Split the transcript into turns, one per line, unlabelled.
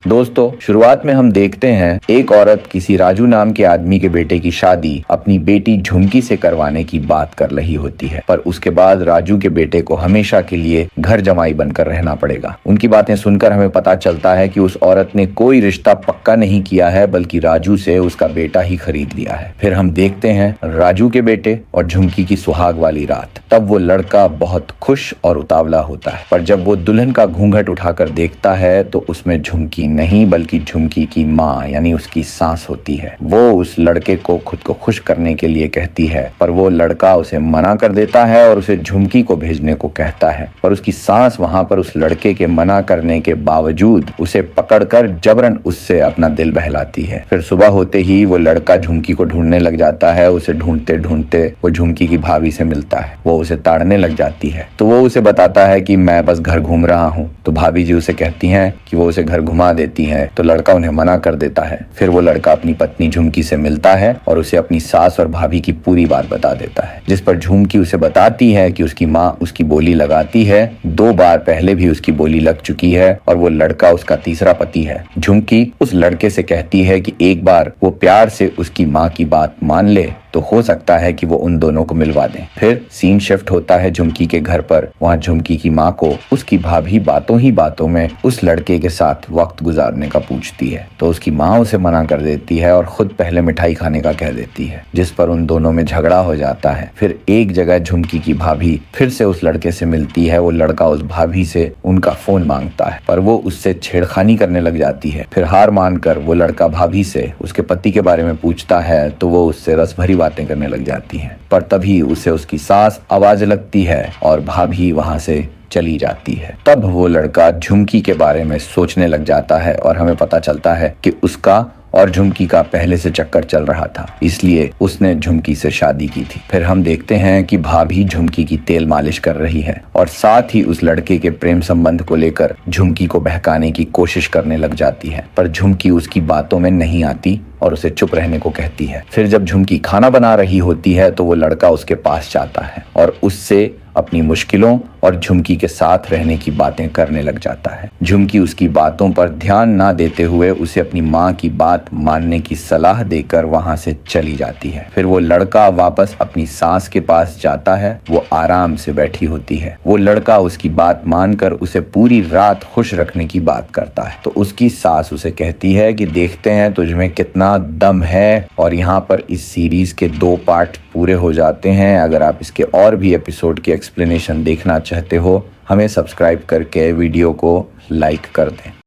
दोस्तों, शुरुआत में हम देखते हैं एक औरत किसी राजू नाम के आदमी के बेटे की शादी अपनी बेटी झुमकी से करवाने की बात कर रही होती है। पर उसके बाद राजू के बेटे को हमेशा के लिए घर जमाई बनकर रहना पड़ेगा। उनकी बातें सुनकर हमें पता चलता है कि उस औरत ने कोई रिश्ता पक्का नहीं किया है, बल्कि राजू से उसका बेटा ही खरीद लिया है। फिर हम देखते हैं राजू के बेटे और झुमकी की सुहाग वाली रात। तब वो लड़का बहुत खुश और उतावला होता है, पर जब वो दुल्हन का घूंघट उठाकर देखता है तो उसमें झुमकी नहीं बल्कि झुमकी की माँ यानी उसकी सास होती है। वो उस लड़के को खुद को खुश करने के लिए कहती है, पर वो लड़का उसे मना कर देता है और उसे झुमकी को भेजने को कहता है। पर उसकी सास वहां पर उस लड़के के मना करने के बावजूद उसे पकड़कर जबरन उससे अपना दिल बहलाती है। फिर सुबह होते ही वो लड़का झुमकी को ढूंढने लग जाता है। उसे ढूंढते ढूंढते वो झुमकी की भाभी से मिलता है। वो उसे ताड़ने लग जाती है तो वो उसे बताता है कि मैं बस घर घूम रहा हूँ। तो भाभी जी उसे कहती हैं कि वो उसे घर घुमा देती है। तो लड़का उन्हें मना कर देता है। फिर वो लड़का अपनी पत्नी झुमकी से मिलता है और उसे अपनी सास और भाभी की पूरी बात बता देता है, जिस पर झुमकी उसे बताती है कि उसकी माँ उसकी बोली लगाती है। 2 बार पहले भी उसकी बोली लग चुकी है और वो लड़का उसका तीसरा पति है। झुमकी उस लड़के से कहती है कि एक बार वो प्यार से उसकी माँ की बात मान ले तो हो सकता है कि वो उन दोनों को मिलवा दें। फिर सीन शिफ्ट होता है झुमकी के घर पर। वहाँ झुमकी की माँ को उसकी भाभी बातों ही बातों में उस लड़के के साथ वक्त गुजारने का पूछती है, तो उसकी माँ उसे मना कर देती है और खुद पहले मिठाई खाने का कह देती है, जिस पर उन दोनों में झगड़ा हो जाता है। फिर एक जगह झुमकी की भाभी फिर से उस लड़के से मिलती है। वो लड़का उस भाभी से उनका फोन मांगता है, पर वो उससे छेड़खानी करने लग जाती है। फिर हार मानकर वो लड़का भाभी से उसके पति के बारे में पूछता है तो वो उससे रस भरी बातें करने लग जाती हैं। पर तभी उसे उसकी सास आवाज लगती है और भाभी वहां से चली जाती है। तब वो लड़का झुमकी के बारे में सोचने लग जाता है और हमें पता चलता है कि उसका और झुमकी का पहले से चक्कर चल रहा था, इसलिए उसने झुमकी से शादी की थी। फिर हम देखते हैं कि भाभी झुमकी की तेल मालिश कर रही है और साथ ही उस लड़के के प्रेम संबंध को लेकर झुमकी को बहकाने की कोशिश करने लग जाती है। पर झुमकी उसकी बातों में नहीं आती और उसे चुप रहने को कहती है। फिर जब झुमकी खाना बना रही होती है तो वो लड़का उसके पास जाता है और उससे अपनी मुश्किलों और झुमकी के साथ रहने की बातें करने लग जाता है। झुमकी उसकी बातों पर ध्यान ना देते हुए उसे अपनी माँ की बात मानने की सलाह देकर वहां से चली जाती है। फिर वो लड़का वापस अपनी सास के पास जाता है। वो आराम से बैठी होती है। वो लड़का उसकी बात मानकर उसे पूरी रात खुश रखने की बात करता है। तो उसकी सास उसे कहती है कि देखते हैं तुझमें कितना दम है। और यहाँ पर इस सीरीज के 2 पार्ट पूरे हो जाते हैं। अगर आप इसके और भी एपिसोड की एक्सप्लेनेशन देखना चाहते हो, हमें सब्सक्राइब करके वीडियो को लाइक कर दें।